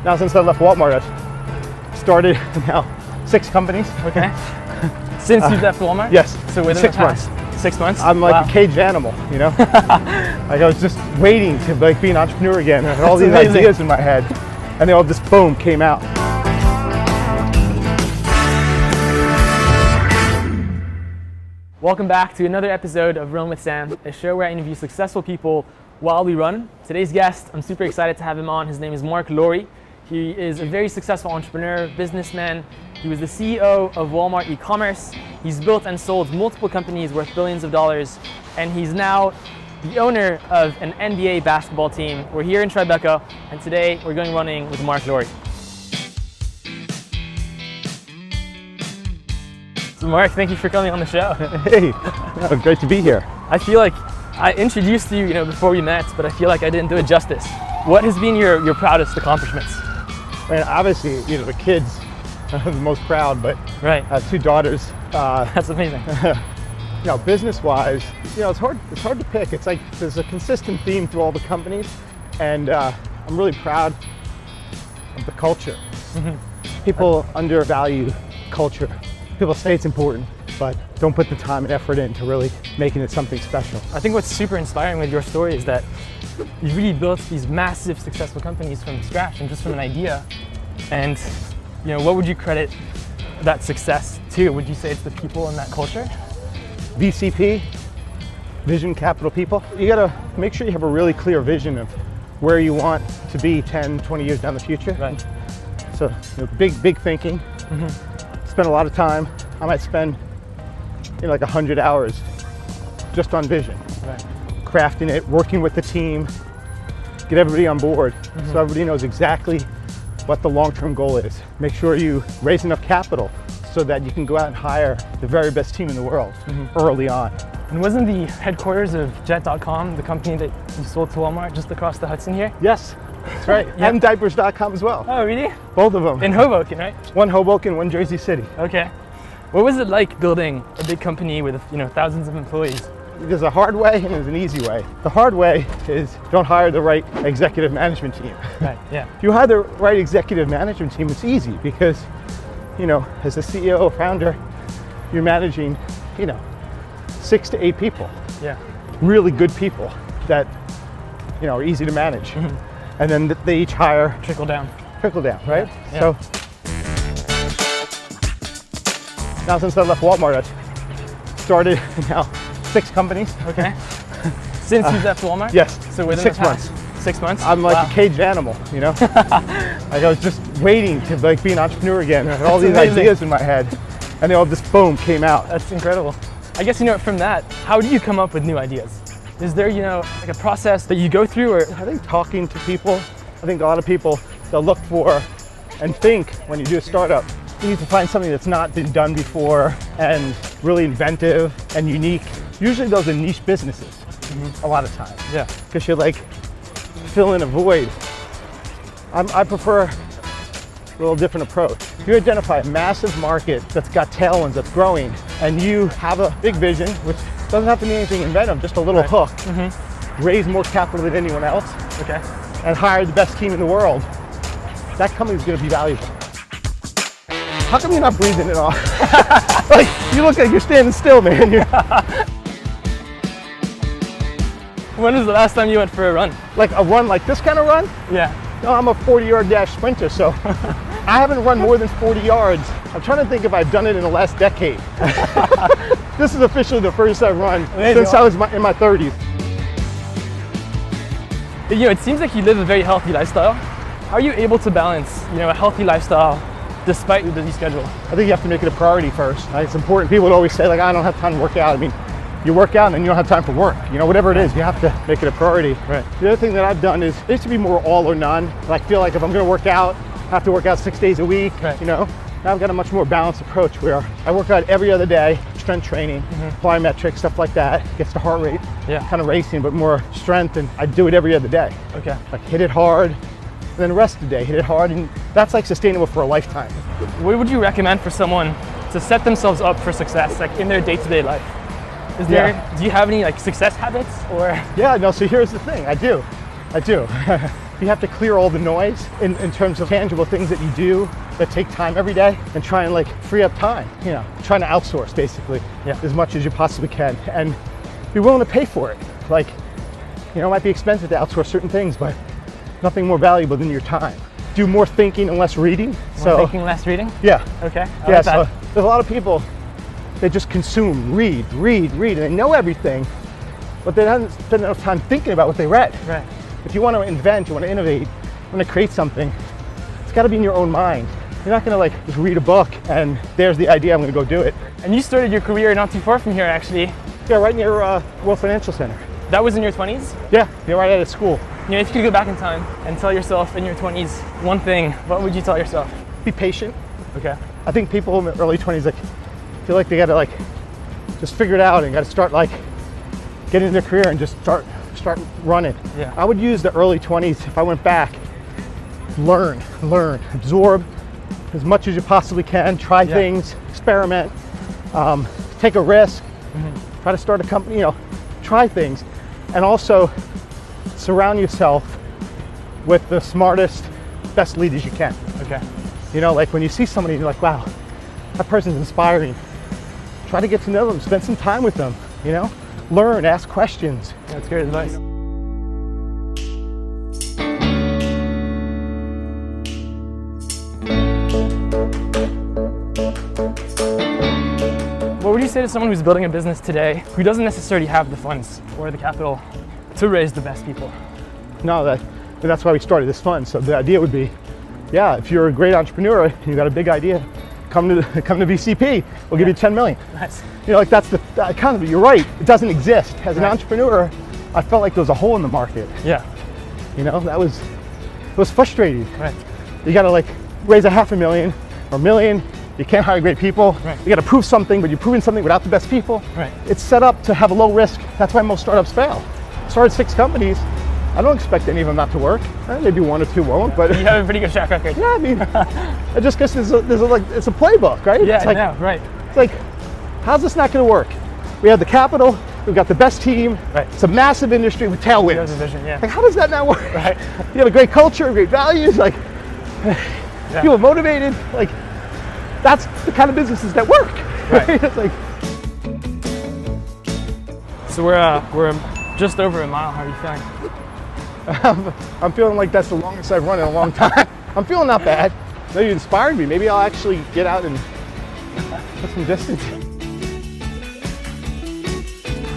Now since I left Walmart, I've started now 6 companies. Okay. Since you left Walmart? Yes. So within 6 the past months. 6 months? I'm like a caged animal, you know? Like I was just waiting to like be an entrepreneur again. I had all these ideas in my head and they all just boom came out. Welcome back to another episode of Run with Sam, a show where I interview successful people while we run. Today's guest, I'm super excited to have him on. His name is Mark Laurie. He is a very successful entrepreneur, businessman. He was the CEO of Walmart e-commerce. He's built and sold multiple companies worth billions of dollars, and he's now the owner of an NBA basketball team. We're here in Tribeca, and today we're going running with Mark Laurie. So Mark, thank you for coming on the show. Hey, great to be here. I feel like I introduced you, before we met, but I feel like I didn't do it justice. What has been your proudest accomplishments? And obviously, the kids are the most proud, but right. I have 2 daughters. That's amazing. Business-wise, it's hard to pick. It's like there's a consistent theme through all the companies, and I'm really proud of the culture. Mm-hmm. People undervalue culture. People say it's important, but don't put the time and effort into really making it something special. I think what's super inspiring with your story is that you really built these massive successful companies from scratch and just from an idea. And what would you credit that success to? Would you say it's the people and that culture? VCP, Vision Capital People. You gotta make sure you have a really clear vision of where you want to be 10, 20 years down the future. Right. So big thinking. Mm-hmm. Spend a lot of time. I might spend like 100 hours just on vision. Right. Crafting it, working with the team, get everybody on board. Mm-hmm. So everybody knows exactly what the long-term goal is. Make sure you raise enough capital so that you can go out and hire the very best team in the world early on. And wasn't the headquarters of Jet.com, the company that you sold to Walmart, just across the Hudson here? Yes, that's right. Yep. And diapers.com as well. Oh, really? Both of them. In Hoboken, right? One Hoboken, one Jersey City. Okay. What was it like building a big company with thousands of employees? There's a hard way and there's an easy way. The hard way is don't hire the right executive management team. Right, yeah. If you hire the right executive management team, it's easy because, as a CEO or founder, you're managing, 6 to 8 people. Yeah. Really good people that, are easy to manage. Mm-hmm. And then they each hire. Trickle down, right? Yeah. So now since I left Walmart, I've started now 6 companies. Okay. Since you left Walmart? Yes. So within 6 the past months. 6 months? I'm like a caged animal, Like I was just waiting to like be an entrepreneur again. I had all these ideas in my head, and they all just boom came out. That's incredible. I guess from that, how do you come up with new ideas? Is there like a process that you go through, or? I think talking to people. I think a lot of people, they'll look for and think when you do a startup, you need to find something that's not been done before and really inventive and unique. Usually those are niche businesses, a lot of times. Yeah. Because you're like fill in a void. I prefer a little different approach. If you identify a massive market that's got tailwinds, that's growing, and you have a big vision, which doesn't have to be anything inventive, just a little hook, raise more capital than anyone else, okay, and hire the best team in the world, that company's gonna be valuable. How come you're not breathing at all? Like, you look like you're standing still, man. When was the last time you went for a run? Like a run, like this kind of run? Yeah. No, I'm a 40-yard dash sprinter, so I haven't run more than 40 yards. I'm trying to think if I've done it in the last decade. This is officially the first I've run since I was in my 30s. It seems like you live a very healthy lifestyle. How are you able to balance, a healthy lifestyle despite your busy schedule? I think you have to make it a priority first. It's important. People would always say, I don't have time to work out. I mean, you work out and then you don't have time for work. Whatever it is, you have to make it a priority. Right. The other thing that I've done is, it used to be more all or none. I feel like if I'm gonna work out, I have to work out 6 days a week, right. Now I've got a much more balanced approach where I work out every other day, strength training, plyometrics, stuff like that. Gets the heart rate kind of racing, but more strength, and I do it every other day. Okay. Like hit it hard, and then the rest of the day, hit it hard, and that's like sustainable for a lifetime. What would you recommend for someone to set themselves up for success, like in their day-to-day life? Is there, do you have any like success habits or? Yeah, no, so here's the thing, I do. you have to clear all the noise in terms of tangible things that you do that take time every day, and try and like free up time, you know, trying to outsource basically as much as you possibly can, and be willing to pay for it. Like, you know, it might be expensive to outsource certain things, but nothing more valuable than your time. Do more thinking and less reading. More thinking, less reading? Yeah. Okay. Yeah, so there's a lot of people, they just consume, read, and they know everything, but they haven't spent enough time thinking about what they read. Right. If you want to invent, you want to innovate, you want to create something, it's got to be in your own mind. You're not going to like just read a book and there's the idea, I'm going to go do it. And you started your career not too far from here, actually. Yeah, right near World Financial Center. That was in your 20s? Yeah, right out of school. You know, if you could go back in time and tell yourself in your 20s one thing, what would you tell yourself? Be patient. Okay. I think people in the early 20s like feel like they got to like just figure it out and got to start like getting into their career and just start running. Yeah. I would use the early 20s if I went back. Learn, absorb as much as you possibly can. Try things, experiment, take a risk, try to start a company. You know, try things, and also surround yourself with the smartest, best leaders you can. Okay. You know, like when you see somebody, you're like, wow, that person's inspiring. Try to get to know them, spend some time with them, you know? Learn, ask questions. That's great advice. What would you say to someone who's building a business today who doesn't necessarily have the funds or the capital to raise the best people? No, that's why we started this fund. So the idea would be, yeah, if you're a great entrepreneur and you got a big idea, come to VCP. We'll give you 10 million. Nice. You know, like that's the kind of, you're right. It doesn't exist. As an entrepreneur, I felt like there was a hole in the market. Yeah. You know, it was frustrating. Right. You got to like raise $500,000 or $1 million. You can't hire great people. Right. You got to prove something, but you're proving something without the best people. Right. It's set up to have a low risk. That's why most startups fail. Started 6 companies. I don't expect any of them not to work. Maybe 1 or 2 won't, but you have a pretty good track record. Yeah, I mean, I just guess it's a playbook, right? Yeah, it's like, I know, right. It's like, how's this not going to work? We have the capital. We've got the best team. Right. It's a massive industry with tailwinds. You have the vision, yeah. Like, how does that not work? Right. You have a great culture, great values, like people motivated. Like, that's the kind of businesses that work. Right. It's like. So we're just over a mile. How are you feeling? I'm feeling like that's the longest I've run in a long time. I'm feeling not bad. No, you inspired me. Maybe I'll actually get out and put some distance.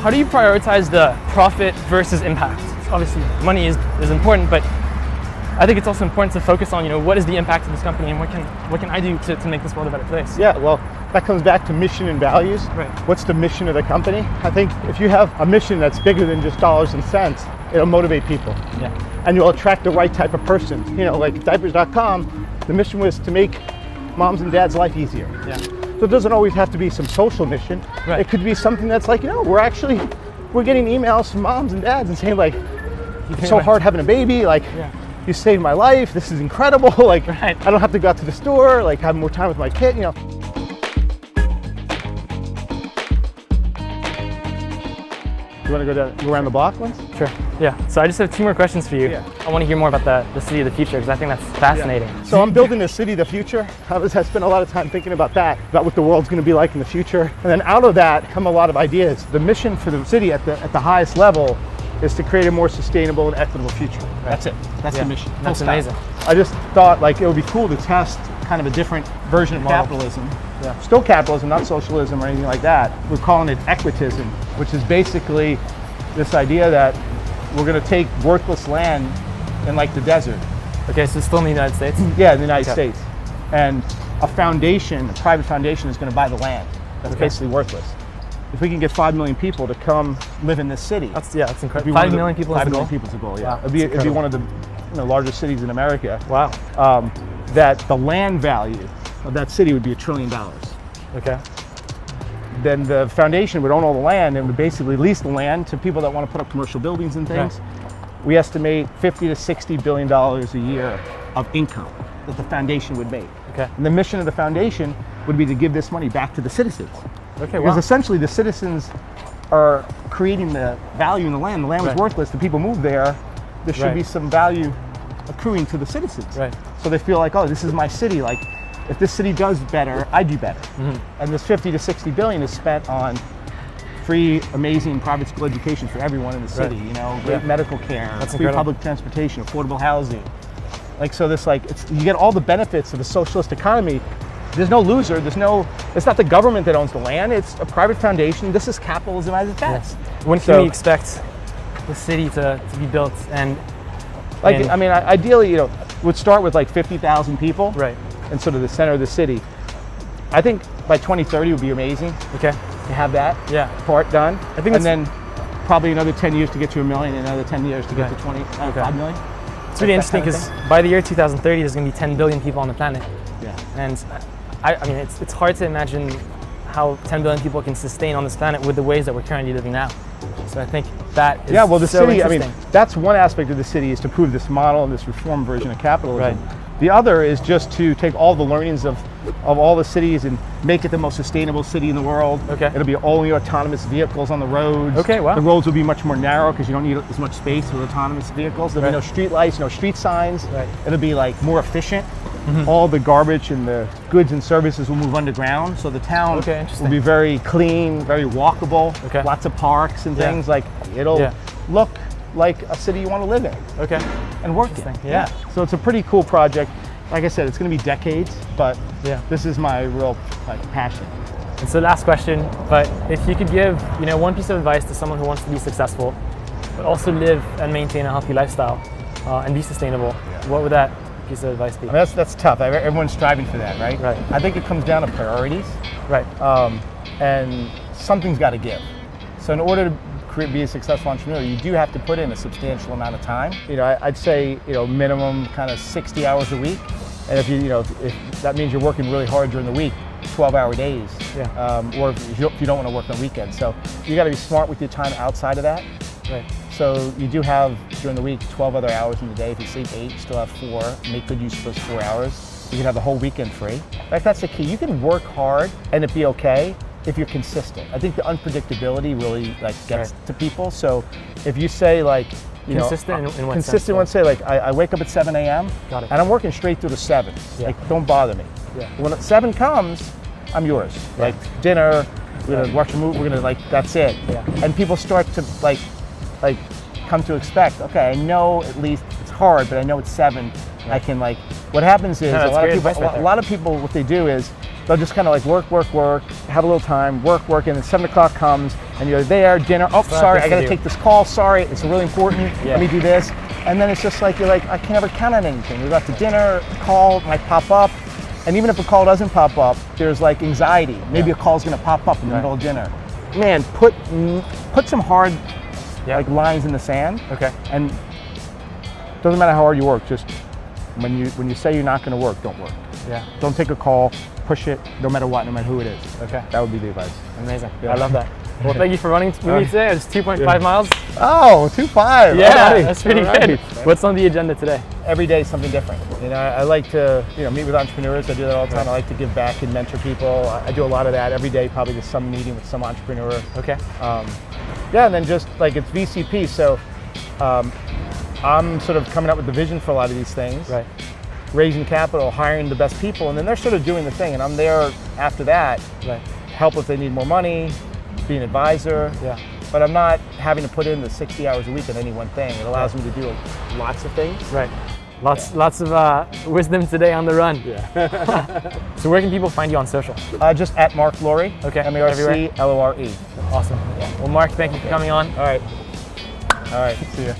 How do you prioritize the profit versus impact? Obviously, money is important, but I think it's also important to focus on, you know, what is the impact of this company and what can I do to make this world a better place? Yeah, well, that comes back to mission and values. Right. What's the mission of the company? I think if you have a mission that's bigger than just dollars and cents, it'll motivate people. Yeah. And you'll attract the right type of person. You know, like diapers.com, the mission was to make moms and dads' life easier. Yeah. So it doesn't always have to be some social mission. Right. It could be something that's like, you know, we're getting emails from moms and dads and saying like, it's so hard having a baby, like, you saved my life, this is incredible, like, I don't have to go out to the store, like, have more time with my kid, you know. You want to go around the block once? Sure. Yeah. So I just have 2 more questions for you. Yeah. I want to hear more about the city of the future because I think that's fascinating. Yeah. So I'm building the city of the future. I spent a lot of time thinking about that, about what the world's going to be like in the future. And then out of that come a lot of ideas. The mission for the city at the highest level is to create a more sustainable and equitable future. Right. That's it. That's the mission. That's amazing. I just thought like it would be cool to test kind of a different version of capitalism. Yeah. Still capitalism, not socialism or anything like that. We're calling it equitism, which is basically this idea that we're going to take worthless land in like the desert. Okay, so it's still in the United States? Yeah, in the United States. And a private foundation is going to buy the land. That's basically worthless. If we can get 5 million people to come live in this city. That's incredible. 5 million people is the goal? 5 million people is the goal, yeah. Wow, it'd be one of the largest cities in America. Wow. That the land value of that city would be $1 trillion. Okay. Then the foundation would own all the land and would basically lease the land to people that want to put up commercial buildings and things. Right. We estimate $50 to $60 billion a year of income that the foundation would make. Okay. And the mission of the foundation would be to give this money back to the citizens. Okay, because essentially the citizens are creating the value in the land. The land was worthless. The people moved there. There should be some value accruing to the citizens. Right. So they feel like, oh, this is my city. Like, if this city does better, I do better. And this 50 to 60 billion is spent on free, amazing private school education for everyone in the city. You know, great medical care, That's free incredible. public transportation, affordable housing. Like, so this, like, you get all the benefits of a socialist economy. There's no loser. It's not the government that owns the land. It's a private foundation. This is capitalism at its best. When can we expect the city to be built? And like, I mean, ideally, you know, would start with like 50,000 people, right, in sort of the center of the city. I think by 2030 would be amazing. Okay. To have that part done. I think, and then probably another 10 years to get to 1 million, and another 10 years to get to 5 million. It's really interesting because by the year 2030, there's going to be 10 billion people on the planet. Yeah. And I mean, it's hard to imagine how 10 billion people can sustain on this planet with the ways that we're currently living now. So I think that is well, the so city, I mean, interesting. that's one aspect of the city, is to prove this model and this reform version of capitalism. Right. The other is just to take all the learnings of all the cities and make it the most sustainable city in the world. Okay. It'll be only autonomous vehicles on the roads. Okay, wow. The roads will be much more narrow because you don't need as much space with autonomous vehicles. There'll be no street lights, no street signs. Right. It'll be like more efficient. All the garbage and the goods and services will move underground. So the town will be very clean, very walkable, lots of parks and things. Like, it'll look like a city you want to live in. And work in. Yeah. So it's a pretty cool project. Like I said, it's going to be decades, but this is my real passion. And so last question, but if you could give, you know, one piece of advice to someone who wants to be successful, but also live and maintain a healthy lifestyle and be sustainable, what would that piece of advice be? I mean, that's tough. Everyone's striving for that, right? Right. I think it comes down to priorities. Right. And something's got to give. So in order to be a successful entrepreneur, you do have to put in a substantial amount of time. You know, I'd say, you know, minimum kind of 60 hours a week. And if if that means you're working really hard during the week, 12-hour days. Or if you don't want to work on weekends. So you got to be smart with your time outside of that. Right. So you do have, during the week, 12 other hours in the day. If you sleep 8, you still have 4. Make good use of those 4 hours. You can have the whole weekend free. In fact, that's the key. You can work hard and it be okay if you're consistent. I think the unpredictability really gets to people. So if you say you consistent know, in what consistent sense? Would say I wake up at 7 a.m. Got it. and I'm working straight through to 7. Like, don't bother me. When 7 comes, I'm yours. Like, dinner, we're gonna watch a movie, we're gonna that's it. And people start to come to expect, okay, I know at least it's hard, but I know it's 7. I can what happens is a lot of people what they do is they'll just kind of work, have a little time, work, and then 7 o'clock comes and you're there, dinner, oh, sorry, I gotta take this call, sorry, it's really important, let me do this. And then it's just you're I can never count on anything. We go out to dinner, a call might pop up, and even if a call doesn't pop up, there's anxiety. Maybe a call's gonna pop up in the middle of dinner. Man, put some hard lines in the sand. And it doesn't matter how hard you work, just when you say you're not gonna work, don't work. Don't take a call, push it, no matter what, no matter who it is. That would be the advice. Amazing. I love that. Well, thank you for running with me today. It's 2.5 miles. Oh, 2.5. Yeah, that's pretty good. What's on the agenda today? Every day is something different. You know, I like to meet with entrepreneurs. I do that all the time. I like to give back and mentor people. I do a lot of that every day. Probably just some meeting with some entrepreneur. And then just it's VCP. So I'm sort of coming up with the vision for a lot of these things. Raising capital, hiring the best people, and then they're sort of doing the thing, and I'm there after that. Help if they need more money, be an advisor. But I'm not having to put in the 60 hours a week on any one thing. It allows me to do lots of things. Lots of wisdom today on the run. So where can people find you on social? Just at Mark Lore. MARC-LORE. Awesome. Well, Mark, thank you for coming on. All right. See ya.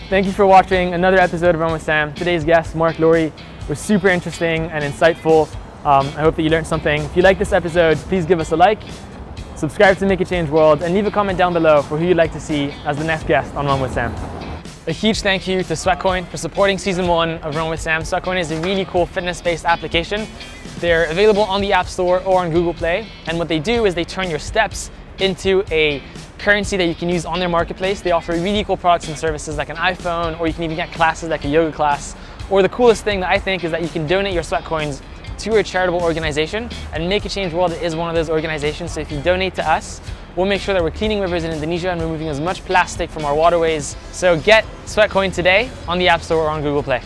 Thank you for watching another episode of Run with Sam. Today's guest, Mark Lore, was super interesting and insightful. I hope that you learned something. If you like this episode, please give us a like, subscribe to Make a Change World, and leave a comment down below for who you'd like to see as the next guest on Run with Sam. A huge thank you to sweatcoin for supporting season 1 of Run with Sam. sweatcoin is a really cool fitness-based application. They're available on the App Store or on Google Play. And what they do is they turn your steps into a currency that you can use on their marketplace. They offer really cool products and services like an iPhone, or you can even get classes like a yoga class. Or the coolest thing that I think is that you can donate your sweatcoins to a charitable organization, and Make a Change World is one of those organizations. So if you donate to us, we'll make sure that we're cleaning rivers in Indonesia and removing as much plastic from our waterways. So get Sweatcoin today on the App Store or on Google Play.